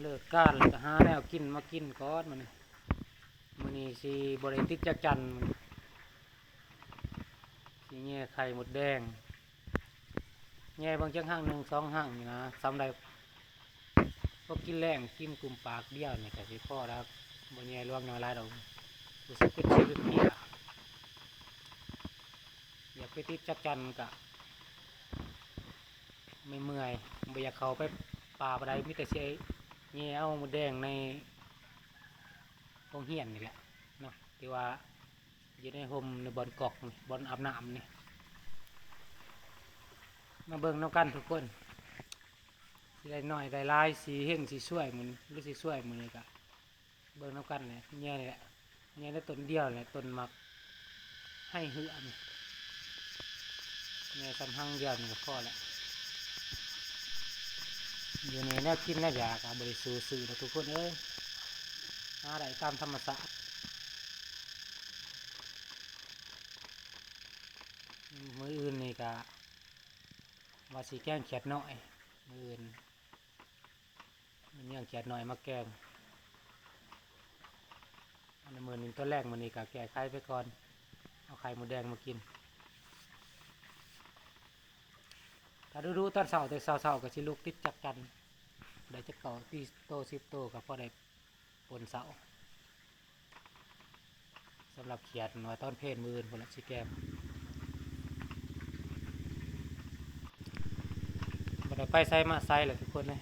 เลิกก้านแล้วก็หาแนวกินมากินก้อนมันมื้อนี้สิบ่ได้ติดจักจันมันสิแย่ไข่หมดแดงแย่บางจังหั่งหนึ่งสองหั่งนี่นะซ้ำใดก็กินแรงกินกลุ่มปากเดียวนี่ก็สิพอแล้วบ่แย่รวมน้อยหลายดอกรู้สึกเป็นชีวิตนี้ล่ะอยากไปติดจักจันก็ไม่เมื่อยบ่อยากเข้าไปป่าบ่ได้มีแต่สิแย่เอาหมดแดงในโรงเรียนนี่แหละเนาะที่ว่าอยู่ในห่มในบ่อนกอกนี่บ่อนอาบน้ำนี่มาเบิ่งน้ำกันทุกคนสิได้น้อยได้หลายสีเฮงสีสวยมันหรือสีสวยมันนี่ก็เบิ่งน้ำกันเลยแง่นี่แหละแง่ได้ต้นเดียวเลยต้นมักให้เหือมแง่ซ้ำหั่งเดียวนี่ก็พอแล้วอยู่ในแนวกินแนวอยากบริสุทธิ์สื่อทุกคนเอ้ยหาได้ตามธรรมชาติมื้ออื่นนี่ก็ว่าสีแกงเขียดน้อยมื้ออื่นมันยังเขียดน้อยมาแกงอันนี้มื้อนี้ตัวแรกมื้อนี้ก็แก้ไขไปก่อนเอาไข่หมูแดงมากินถ้าดูตอนเช้าแต่เช้าก็สิลุกติดจักกันได้จักเก่าที่โต10 โตก็พอได้ปนเสาสำหรับเขียดน้อยตอนเพลมื้ออื่นพุ่นละสิแกงบ่ได้ไปไสมาไสเลยทุกคนเลย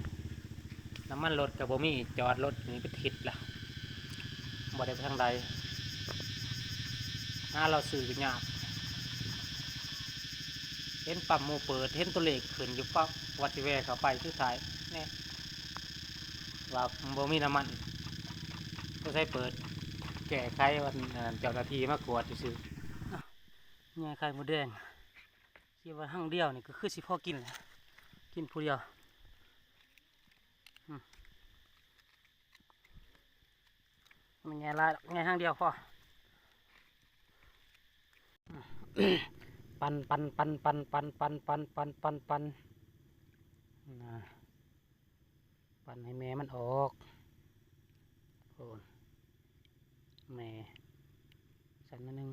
น้ำมันรถกับบ่มีจอดรถนี่เป็นทิศล่ะบ่ได้ไปทางใดเราซื้อกันยากเห็นปั๊มโมเปิดเห็นตัวเลขขึ้นอยู่ปั๊บวัดสิแวะเข้าไปคือถ่ายแน่ว่าบ่มีน้ำมันก็ใช้เปิดแก้ไขวันเจ้าหน้าที่มากวดซื้อแง่ไข่หมูแดงคิดว่าหั่งเดียวนี่ก็คือสิพอกินแหละกินผู้เดียวมันแง่ละแง่หั่งเดียวพอปันนะปันให้แม่มันออกโอ้แม่สั่นมาหนึ่ง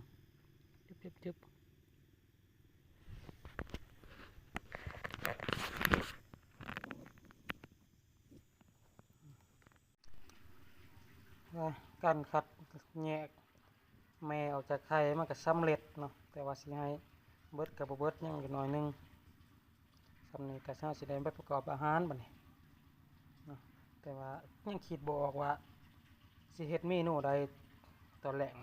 จึ๊บการขัดแยกแม่ออกจากไข่มันก็สำเร็จเนาะแต่ว่าสิให้เบิดกับเบิดยังอีกหน่อยนึงสำนี้ก็เช้าสิได้ไปประกอบอาหารบัดนี้เนาะแต่ว่ายังคิดบ่ออกว่าสิเฮ็ดเมนูใดตอนแรก